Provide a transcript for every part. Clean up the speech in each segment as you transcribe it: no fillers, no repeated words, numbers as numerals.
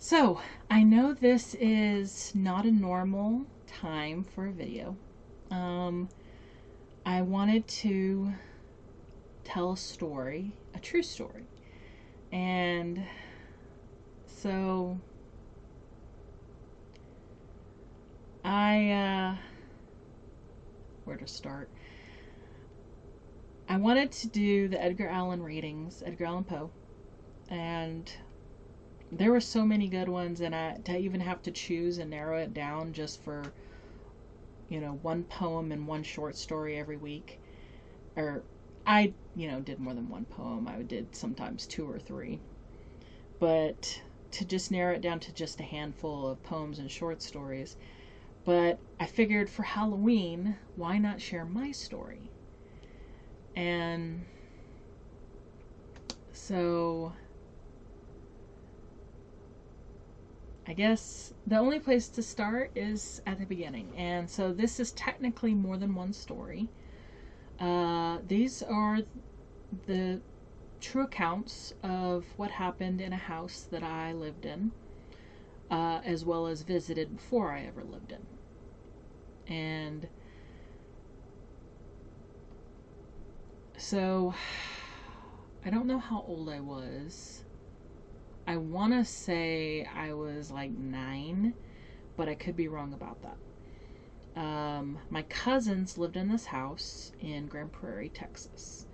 So, I know this is not a normal time for a video. Um, I wanted to tell a story, a true story. And so I, where to start? I wanted to do the Edgar Allan readings, Edgar Allan Poe, and there were so many good ones, and to even have to choose and narrow it down just for one poem and one short story every week, or I did more than one poem. I did sometimes two or three, but to just narrow it down to just a handful of poems and short stories. But I figured for Halloween, why not share my story? And so I guess the only place to start is at the beginning. And so this is technically more than one story. These are the true accounts of what happened in a house that I lived in, as well as visited before I ever lived in. And so I don't know how old I was. I want to say I was like 9, but I could be wrong about that. My cousins lived in this house in Grand Prairie, Texas.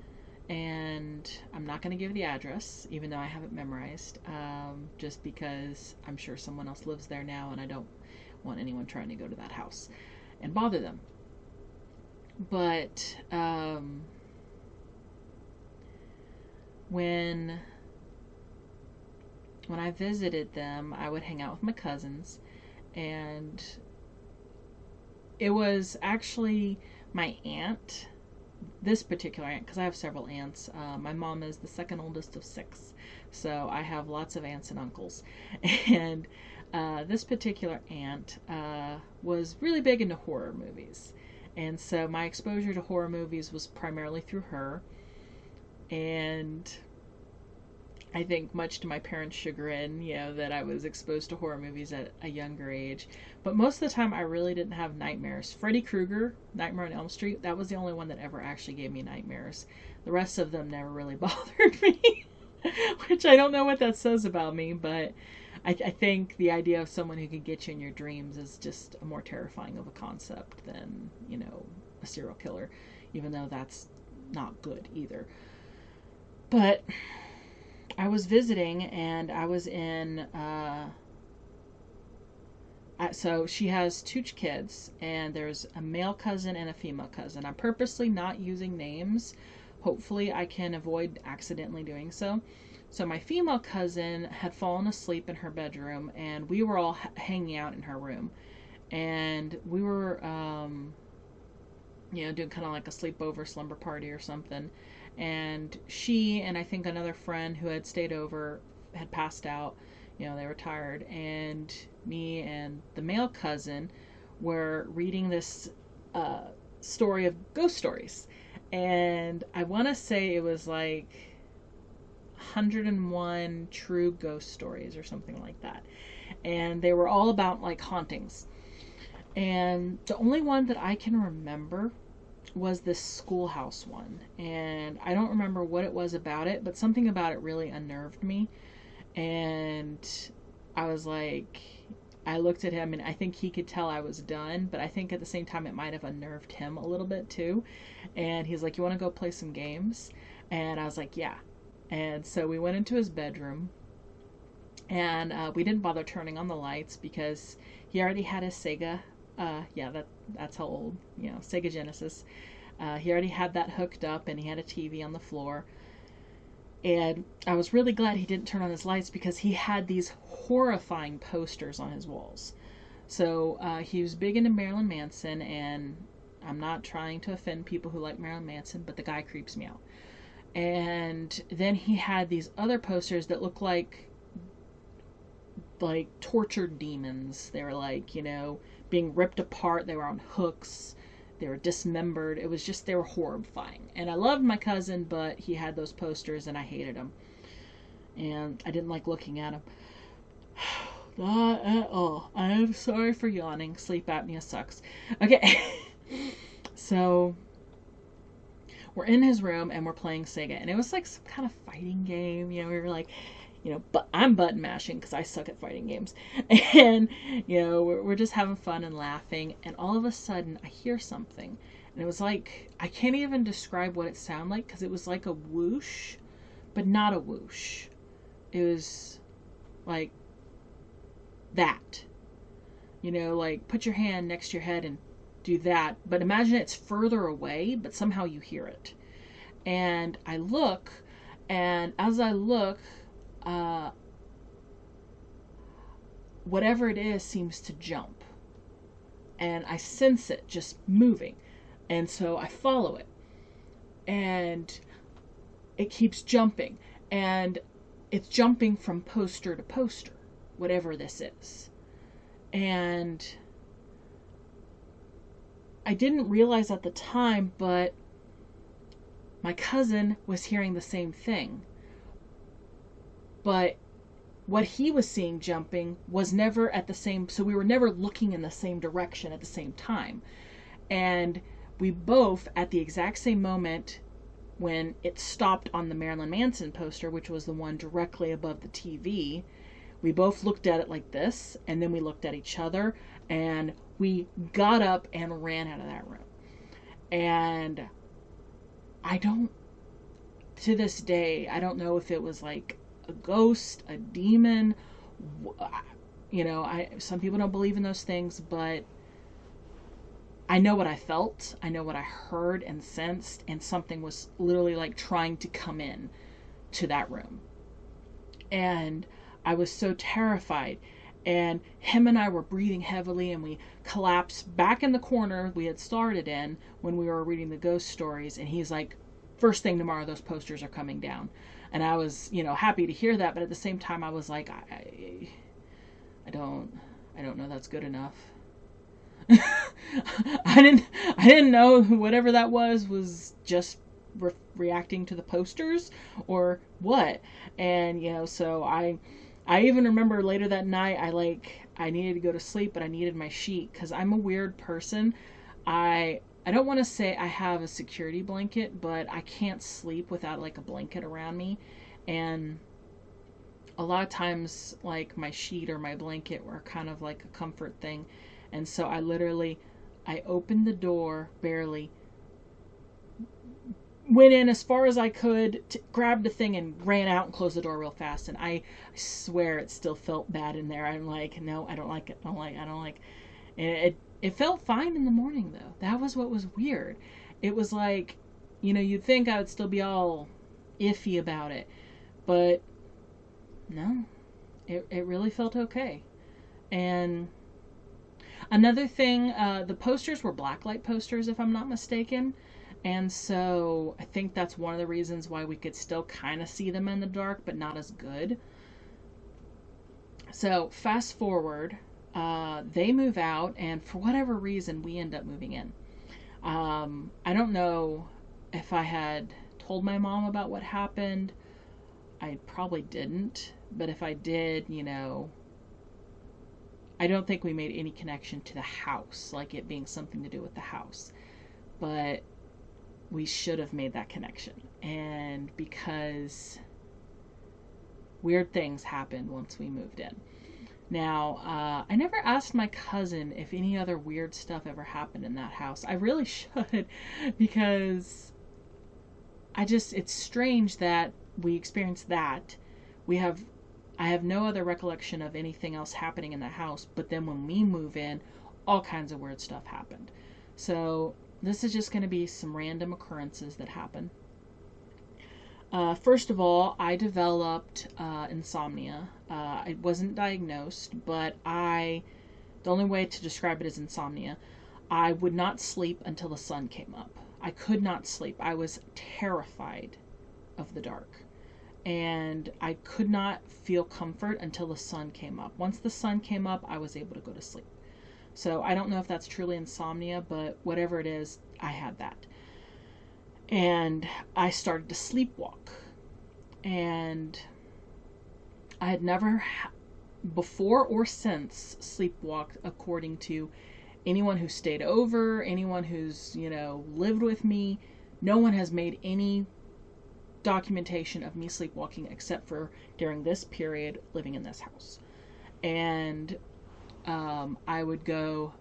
And I'm not going to give the address, even though I have it memorized, just because I'm sure someone else lives there now, and I don't want anyone trying to go to that house and bother them. But when I visited them, I would hang out with my cousins, and it was actually my aunt, this particular aunt, because I have several aunts. My mom is the second oldest of 6, so I have lots of aunts and uncles. And this particular aunt was really big into horror movies. And so my exposure to horror movies was primarily through her. And I think much to my parents' chagrin, that I was exposed to horror movies at a younger age. But most of the time, I really didn't have nightmares. Freddy Krueger, Nightmare on Elm Street, that was the only one that ever actually gave me nightmares. The rest of them never really bothered me, which I don't know what that says about me, but I think the idea of someone who could get you in your dreams is just a more terrifying of a concept than, a serial killer, even though that's not good either. But I was visiting, and I was in, so she has 2 kids, and there's a male cousin and a female cousin. I'm purposely not using names. Hopefully I can avoid accidentally doing so. So my female cousin had fallen asleep in her bedroom, and we were all hanging out in her room. And we were, doing kind of like a sleepover slumber party or something. And she and I think another friend who had stayed over had passed out. They were tired. And me and the male cousin were reading this story of ghost stories. And I want to say it was like 101 true ghost stories or something like that. And they were all about like hauntings. And the only one that I can remember was this schoolhouse one, and I don't remember what it was about it, but something about it really unnerved me. And I was like, I looked at him, and I think he could tell I was done, but I think at the same time it might have unnerved him a little bit too. And he's like, you want to go play some games? And I was like, yeah. And so we went into his bedroom, and we didn't bother turning on the lights because he already had his Sega. That's how old, Sega Genesis. He already had that hooked up, and he had a TV on the floor. And I was really glad he didn't turn on his lights because he had these horrifying posters on his walls. So he was big into Marilyn Manson, and I'm not trying to offend people who like Marilyn Manson, but the guy creeps me out. And then he had these other posters that looked like tortured demons. They were like, being ripped apart. They were on hooks. They were dismembered. It was just, they were horrifying. And I loved my cousin, but he had those posters and I hated them. And I didn't like looking at them. Not at all. I am sorry for yawning. Sleep apnea sucks. Okay. So we're in his room and we're playing Sega, and it was like some kind of fighting game. You know, we were like, you know, but I'm button mashing because I suck at fighting games, and you know, we're just having fun and laughing, and all of a sudden I hear something, and it was like, I can't even describe what it sounded like because it was like a whoosh, but not a whoosh. It was like that, you know, like put your hand next to your head and do that, but imagine it's further away, but somehow you hear it. And I look, and as I look, whatever it is seems to jump, and I sense it just moving, and so I follow it, and it keeps jumping, and it's jumping from poster to poster, whatever this is. And I didn't realize at the time, but my cousin was hearing the same thing. But what he was seeing jumping was never at the same, so we were never looking in the same direction at the same time. And we both, at the exact same moment, when it stopped on the Marilyn Manson poster, which was the one directly above the TV, we both looked at it like this, and then we looked at each other, and we got up and ran out of that room. And to this day, I don't know if it was like a ghost, a demon, you know, some people don't believe in those things, but I know what I felt, I know what I heard and sensed, and something was literally like trying to come in to that room. And I was so terrified, and him and I were breathing heavily, and we collapsed back in the corner we had started in when we were reading the ghost stories, and he's like, first thing tomorrow those posters are coming down. And I was, you know, happy to hear that, but at the same time I was like, I don't know that's good enough. I didn't know whatever that was just reacting to the posters or what. And you know, so I even remember later that night I needed to go to sleep, but I needed my sheet because I'm a weird person. I don't want to say I have a security blanket, but I can't sleep without like a blanket around me. And a lot of times like my sheet or my blanket were kind of like a comfort thing. And so I opened the door barely, went in as far as I could, grabbed the thing and ran out and closed the door real fast. And I swear it still felt bad in there. I'm like, no, I don't like it. I don't like it. And it felt fine in the morning though. That was what was weird. It was like, you know, you'd think I would still be all iffy about it, but no, it really felt okay. And another thing, the posters were blacklight posters, if I'm not mistaken. And so I think that's one of the reasons why we could still kind of see them in the dark, but not as good. So fast forward, they move out, and for whatever reason, we end up moving in. I don't know if I had told my mom about what happened. I probably didn't, but if I did, you know, I don't think we made any connection to the house, like it being something to do with the house. But we should have made that connection. And because weird things happened once we moved in. Now, I never asked my cousin if any other weird stuff ever happened in that house. I really should, because it's strange that we experienced that. I have no other recollection of anything else happening in the house, but then when we move in, all kinds of weird stuff happened. So this is just going to be some random occurrences that happen. First of all, I developed insomnia. I wasn't diagnosed, but the only way to describe it is insomnia. I would not sleep until the sun came up. I could not sleep. I was terrified of the dark. And I could not feel comfort until the sun came up. Once the sun came up, I was able to go to sleep. So I don't know if that's truly insomnia, but whatever it is, I had that. And I started to sleepwalk. And I had never before or since sleepwalked, according to anyone who stayed over, anyone who's, lived with me. No one has made any documentation of me sleepwalking except for during this period living in this house. And I would go,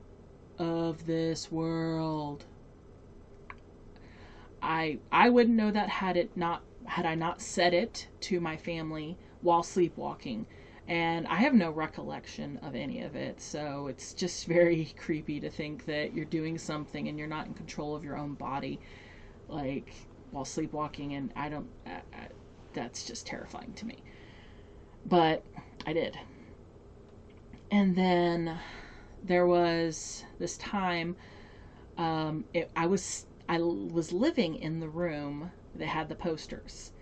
of this world. I wouldn't know that had I not said it to my family while sleepwalking. And I have no recollection of any of it, so it's just very creepy to think that you're doing something and you're not in control of your own body, like, while sleepwalking, and that's just terrifying to me. But I did. And then there was this time, I was living in the room that had the posters,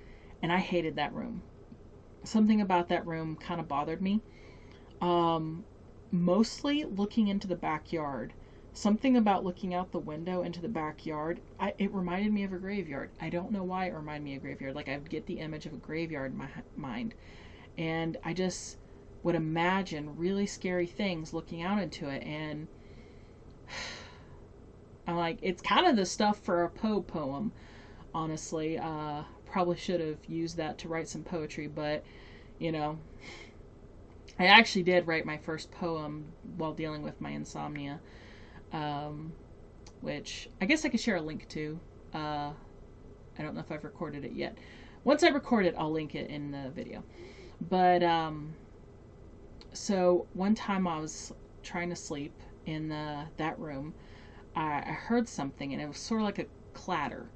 and I hated that room. Something about that room kind of bothered me. Mostly looking into the backyard. Something about looking out the window into the backyard, it reminded me of a graveyard. I don't know why it reminded me of a graveyard. Like, I would get the image of a graveyard in my mind. And I just would imagine really scary things looking out into it. And I'm like, it's kind of the stuff for a Poe poem, honestly. Probably should have used that to write some poetry, but, I actually did write my first poem while dealing with my insomnia, which I guess I could share a link to. I don't know if I've recorded it yet. Once I record it, I'll link it in the video. But, so one time I was trying to sleep in that room. I heard something, and it was sort of like a clatter.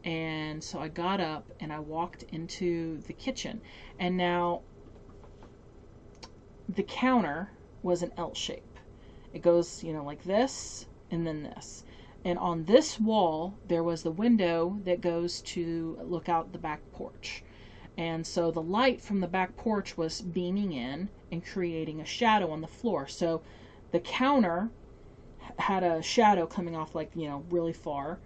And so I got up and I walked into the kitchen. And now the counter was an L shape. It goes, like this and then this. And on this wall, there was the window that goes to look out the back porch. And so the light from the back porch was beaming in and creating a shadow on the floor. So the counter had a shadow coming off, like, really far.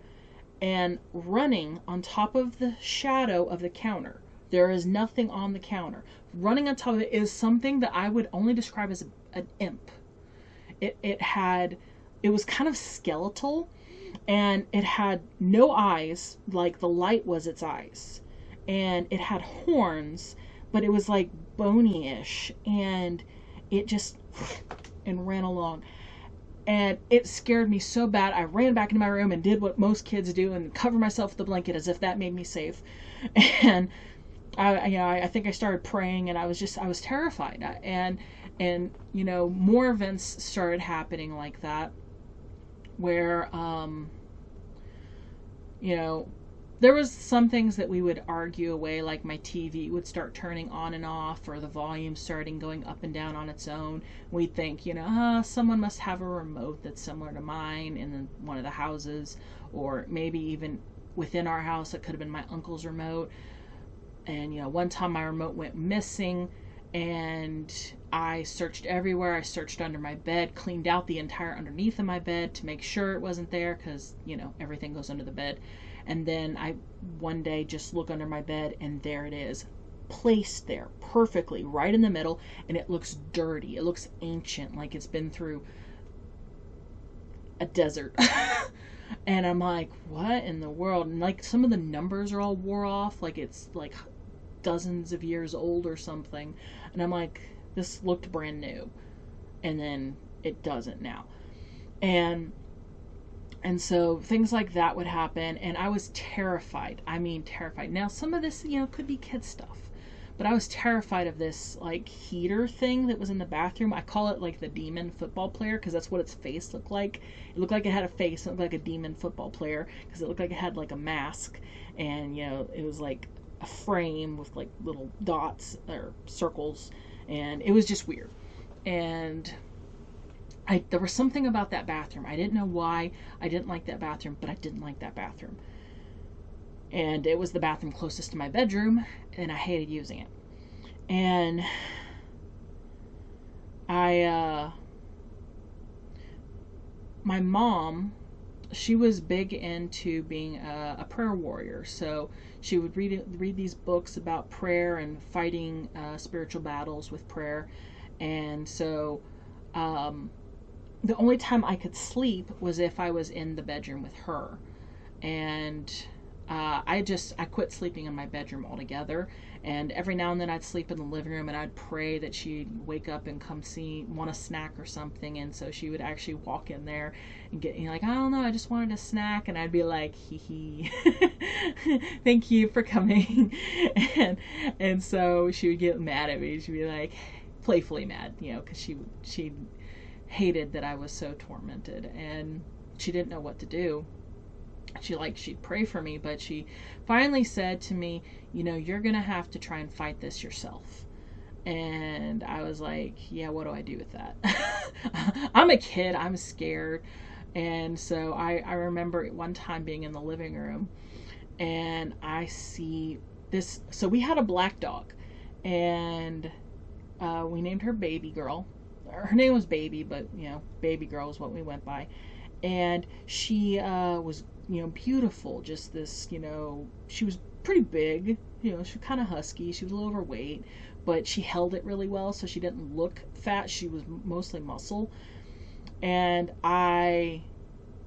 And running on top of the shadow of the counter, there is nothing on the counter. Running on top of it is something that I would only describe as an imp. It was kind of skeletal, and it had no eyes, like the light was its eyes. And it had horns, but it was like bony-ish, and it just and ran along. And it scared me so bad, I ran back into my room and did what most kids do and covered myself with a blanket as if that made me safe. And I think I started praying, and I was terrified. And more events started happening like that, where there was some things that we would argue away, like my TV would start turning on and off, or the volume starting going up and down on its own. We'd think, someone must have a remote that's similar to mine in one of the houses, or maybe even within our house, it could have been my uncle's remote. And, one time my remote went missing, and I searched everywhere. I searched under my bed, cleaned out the entire underneath of my bed to make sure it wasn't there, because, everything goes under the bed. And then I one day just look under my bed, and there it is, placed there perfectly, right in the middle, and it looks dirty. It looks ancient, like it's been through a desert. And I'm like, what in the world? And like some of the numbers are all wore off, like it's like dozens of years old or something. And I'm like, this looked brand new. And then it doesn't now. And so things like that would happen, and I was terrified. I mean, terrified. Now, some of this, could be kid stuff, but I was terrified of this, like, heater thing that was in the bathroom. I call it, like, the demon football player, because that's what its face looked like. It looked like it had a face. It looked like a demon football player, because it looked like it had, like, a mask, and, it was, like, a frame with, like, little dots or circles, and it was just weird. And there was something about that bathroom. I didn't know why I didn't like that bathroom, but I didn't like that bathroom. And it was the bathroom closest to my bedroom, and I hated using it. And my mom, she was big into being a prayer warrior. So she would read these books about prayer and fighting spiritual battles with prayer. And so the only time I could sleep was if I was in the bedroom with her. And I quit sleeping in my bedroom altogether. And every now and then I'd sleep in the living room, and I'd pray that she'd wake up and come want a snack or something. And so she would actually walk in there and get, like, I don't know, I just wanted a snack. And I'd be like, hee hee, thank you for coming. and so she would get mad at me. She'd be like, playfully mad, because she hated that I was so tormented, and she didn't know what to do. She'd pray for me, but she finally said to me, you're gonna have to try and fight this yourself. And I was like, yeah, what do I do with that? I'm a kid, I'm scared. And so I remember one time being in the living room, and I see this. So we had a black dog, and we named her Baby Girl. Her name was Baby, but Baby Girl is what we went by. And she was beautiful. Just this, she was pretty big. She was kind of husky. She was a little overweight, but she held it really well, so she didn't look fat. She was mostly muscle. And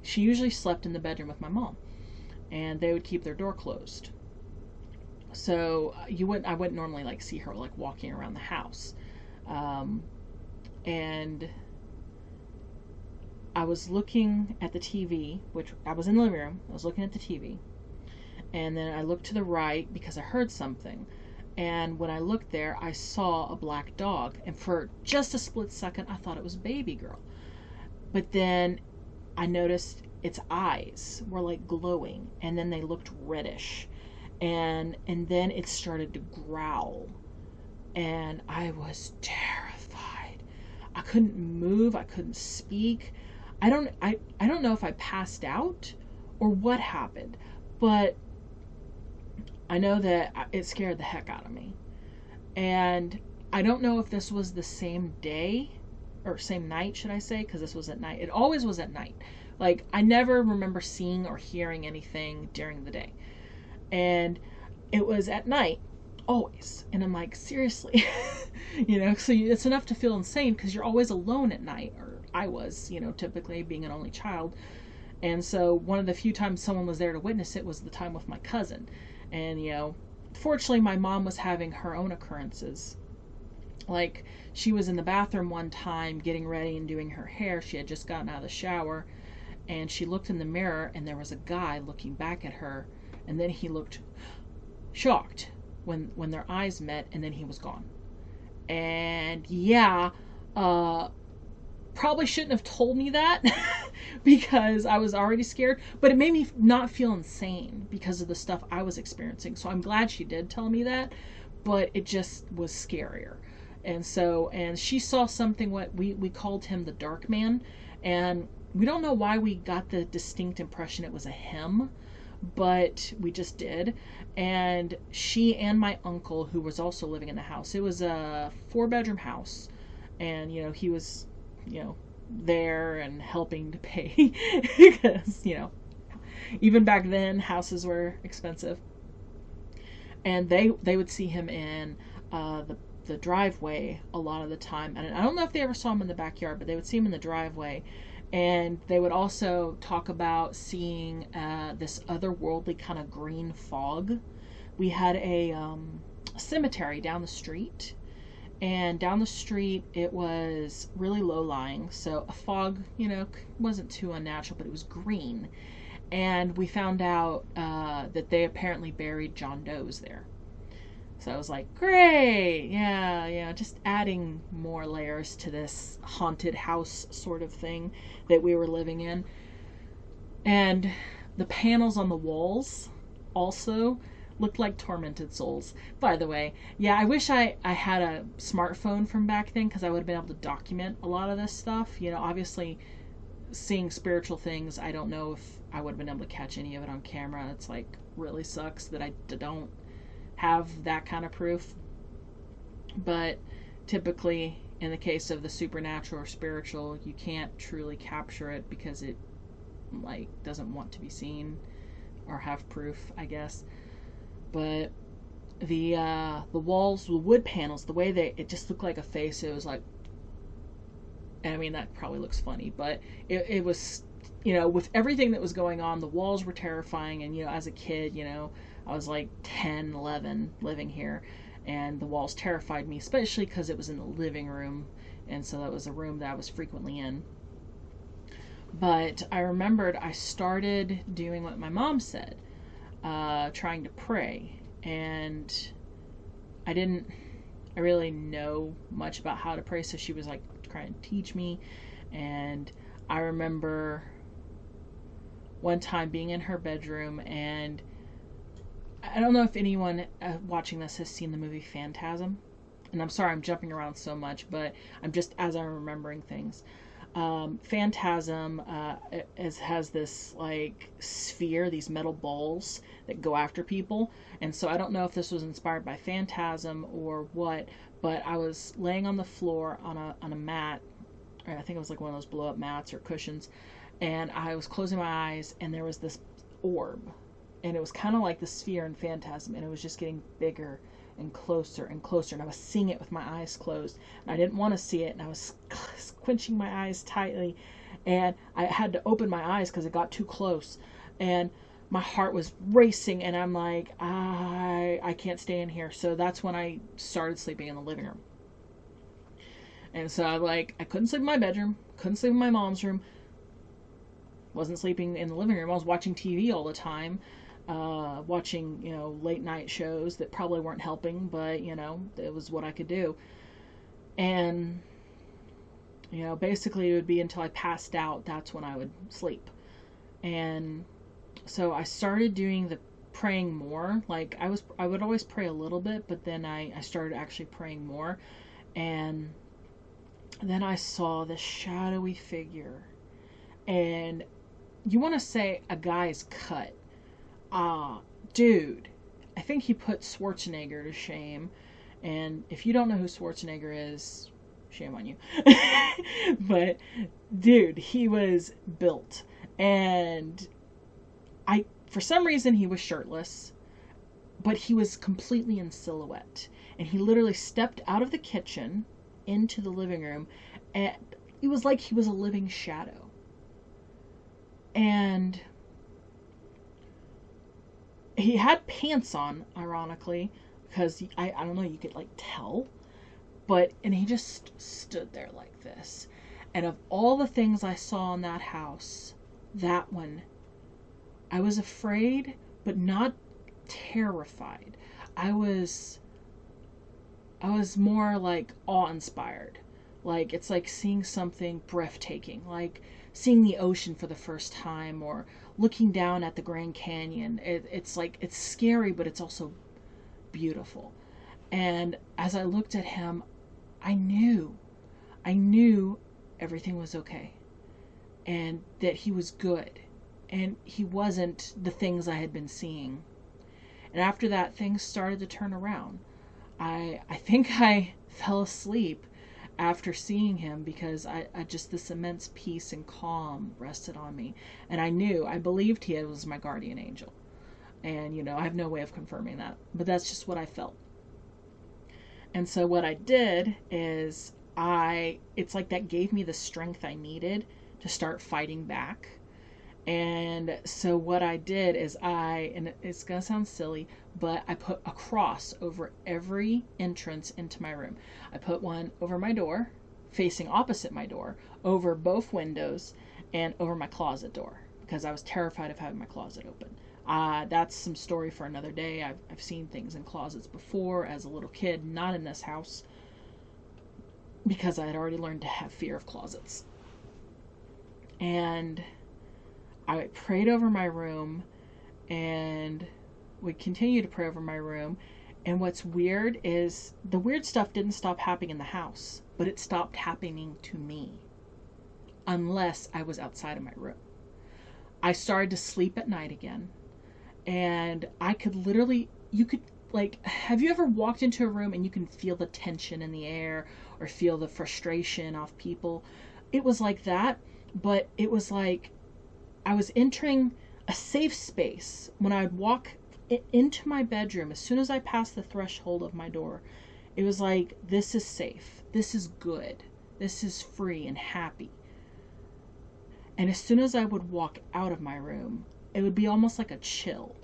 she usually slept in the bedroom with my mom, and they would keep their door closed. So I wouldn't normally like see her like walking around the house. And I was looking at the TV, which I was in the living room. I was looking at the TV, and then I looked to the right because I heard something. And when I looked there, I saw a black dog, and for just a split second, I thought it was Baby Girl. But then I noticed its eyes were like glowing, and then they looked reddish, and then it started to growl, and I was terrified. I couldn't move. I couldn't speak. I don't know if I passed out or what happened, but I know that it scared the heck out of me. And I don't know if this was the same day or same night, should I say, because this was at night. It always was at night. Like, I never remember seeing or hearing anything during the day. And it was at night, always. And I'm like, seriously? So it's enough to feel insane because you're always alone at night, or I was, typically being an only child. And so one of the few times someone was there to witness it was the time with my cousin. And, fortunately, my mom was having her own occurrences. Like, she was in the bathroom one time getting ready and doing her hair. She had just gotten out of the shower, and she looked in the mirror, and there was a guy looking back at her, and then he looked shocked when their eyes met, and then he was gone. And yeah, probably shouldn't have told me that because I was already scared, but it made me not feel insane because of the stuff I was experiencing. So I'm glad she did tell me that, but it just was scarier. And she saw something, what we called him the Dark Man, and we don't know why we got the distinct impression it was a him, but we just did. And she and my uncle, who was also living in the house, it was a 4-bedroom house, and he was there and helping to pay because even back then houses were expensive. And they would see him in the driveway a lot of the time, and I don't know if they ever saw him in the backyard, but they would see him in the driveway. And they would also talk about seeing this otherworldly kind of green fog. We had a cemetery down the street, and down the street it was really low-lying, so a fog, wasn't too unnatural, but it was green. And we found out that they apparently buried John Doe's there. So I was like, great, yeah, just adding more layers to this haunted house sort of thing that we were living in. And the panels on the walls also looked like tormented souls. By the way, yeah, I wish I had a smartphone from back then, because I would have been able to document a lot of this stuff. Obviously, seeing spiritual things, I don't know if I would have been able to catch any of it on camera. It's like, really sucks that I don't have that kind of proof. But typically, in the case of the supernatural or spiritual, you can't truly capture it because it doesn't want to be seen or have proof, I guess. But the walls, the wood panels, the way it just looked like a face. It was like And I mean, that probably looks funny, but it was, you know, with everything that was going on, the walls were terrifying. And, you know, as a kid, you know, I was like 10, 11 living here, and the walls terrified me, especially because it was in the living room. And so that was a room that I was frequently in. But I remembered I started doing what my mom said, trying to pray. And I really know much about how to pray, so she was like trying to teach me. And I remember one time being in her bedroom, and I don't know if anyone watching this has seen the movie Phantasm. And I'm sorry I'm jumping around so much, but as I'm remembering things. Phantasm has this like sphere, these metal balls that go after people. And so I don't know if this was inspired by Phantasm or what, but I was laying on the floor on a mat, or I think it was like one of those blow up mats or cushions, and I was closing my eyes, and there was this orb, and it was kind of like the sphere in Phantasm, and it was just getting bigger and closer and closer, and I was seeing it with my eyes closed, and I didn't want to see it, and I was squinching my eyes tightly, and I had to open my eyes because it got too close, and my heart was racing, and I'm like, I can't stay in here. So that's when I started sleeping in the living room. And so I couldn't sleep in my bedroom, couldn't sleep in my mom's room, wasn't sleeping in the living room. I was watching TV all the time, watching, you know, late night shows that probably weren't helping, but, you know, it was what I could do. And, you know, basically it would be until I passed out, that's when I would sleep. And so I started doing the praying more. Like I would always pray a little bit, but then I started actually praying more. And then I saw this shadowy figure. And you want to say a guy's cut. Dude, I think he put Schwarzenegger to shame. And if you don't know who Schwarzenegger is, shame on you. But, dude, he was built. And for some reason, he was shirtless. But he was completely in silhouette. And he literally stepped out of the kitchen into the living room. And it was like he was a living shadow. And he had pants on, ironically, because I don't know, you could like tell, and he just stood there like this. And of all the things I saw in that house, that one, I was afraid, but not terrified. I was more like awe-inspired. Like, it's like seeing something breathtaking, like seeing the ocean for the first time, or looking down at the Grand Canyon. It's like, it's scary, but it's also beautiful. And as I looked at him, I knew everything was okay, and that he was good, and he wasn't the things I had been seeing. And after that, things started to turn around. I think I fell asleep after seeing him, because I just, this immense peace and calm rested on me. And I believed he was my guardian angel. And, you know, I have no way of confirming that, but that's just what I felt. And so what I did is it's like that gave me the strength I needed to start fighting back. And so what I did is and it's going to sound silly, but I put a cross over every entrance into my room. I put one over my door, facing opposite my door, over both windows, and over my closet door, because I was terrified of having my closet open. That's some story for another day. I've seen things in closets before as a little kid, not in this house, because I had already learned to have fear of closets. And I prayed over my room, and would continue to pray over my room. And what's weird is the weird stuff didn't stop happening in the house, but it stopped happening to me, unless I was outside of my room. I started to sleep at night again, and I could literally, have you ever walked into a room and you can feel the tension in the air, or feel the frustration off people? It was like that, but it was like I was entering a safe space. When I would walk into my bedroom, as soon as I passed the threshold of my door, it was like, this is safe. This is good. This is free and happy. And as soon as I would walk out of my room, it would be almost like a chill.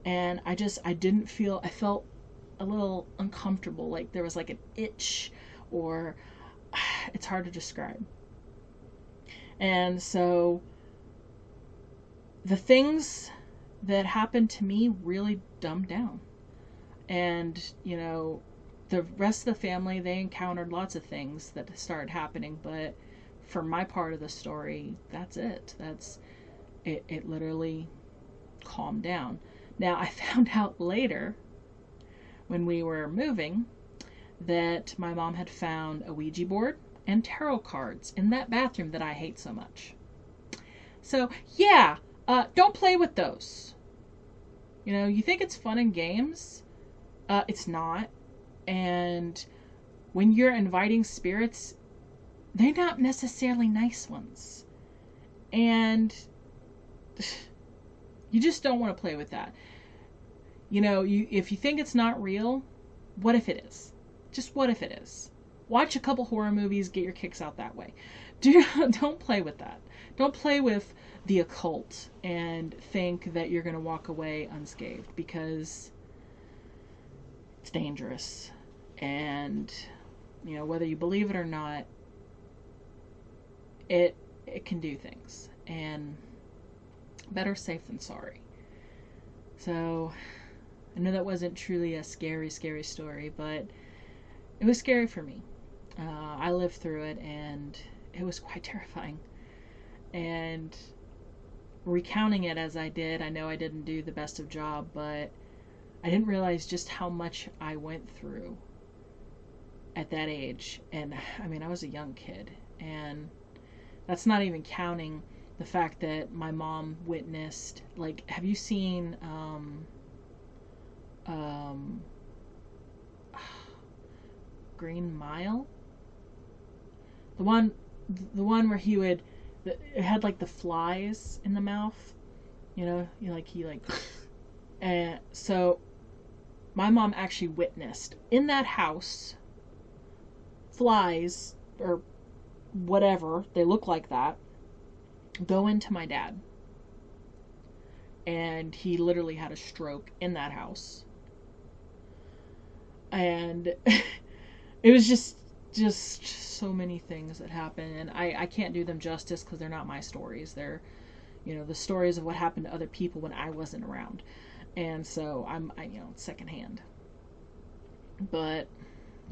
And I didn't feel, I felt a little uncomfortable, like there was like an itch, or it's hard to describe. And so the things that happened to me really dumbed down. And, you know, the rest of the family, they encountered lots of things that started happening, but for my part of the story, that's it. It literally calmed down. Now, I found out later, when we were moving, that my mom had found a Ouija board and tarot cards in that bathroom that I hate so much. So, yeah, don't play with those. You know, you think it's fun and games? It's not. And when you're inviting spirits, they're not necessarily nice ones. And you just don't want to play with that. You know, if you think it's not real, what if it is? Just what if it is? Watch a couple horror movies, get your kicks out that way. Don't play with that. Don't play with the occult and think that you're going to walk away unscathed, because it's dangerous. And, you know, whether you believe it or not, it can do things. And better safe than sorry. So, I know that wasn't truly a scary, scary story, but it was scary for me. I lived through it, and it was quite terrifying. And recounting it as I did, I know I didn't do the best of job, but I didn't realize just how much I went through at that age. And I mean, I was a young kid, and that's not even counting the fact that my mom witnessed, like, have you seen Green Mile? The one where it had like the flies in the mouth, you know, and so my mom actually witnessed in that house flies, or whatever, they look like that, go into my dad. And he literally had a stroke in that house. And it was just so many things that happened, and I can't do them justice because they're not my stories. They're, you know, the stories of what happened to other people when I wasn't around. And so I you know, secondhand. But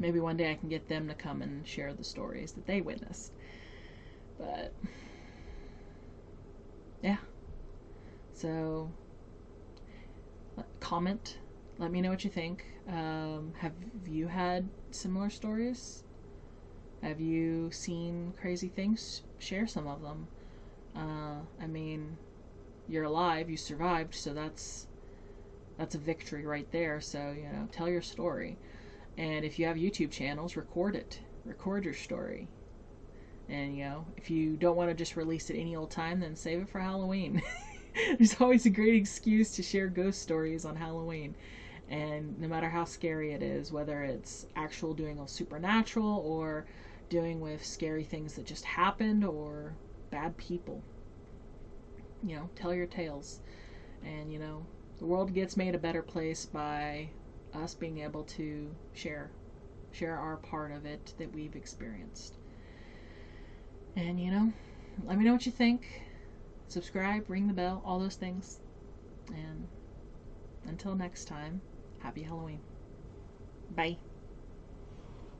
maybe one day I can get them to come and share the stories that they witnessed. But yeah. So comment. Let me know what you think. Have you had similar stories? Have you seen crazy things? Share some of them. I mean, you're alive, you survived, so that's a victory right there. So, you know, tell your story. And if you have YouTube channels, record it. Record your story. And, you know, if you don't want to just release it any old time, then save it for Halloween. There's always a great excuse to share ghost stories on Halloween. And no matter how scary it is, whether it's actual doing of supernatural or doing with scary things that just happened or bad people, you know, tell your tales. And, you know, the world gets made a better place by us being able to share our part of it that we've experienced. And, you know, let me know what you think. Subscribe, ring the bell, all those things. And until next time, happy Halloween. Bye.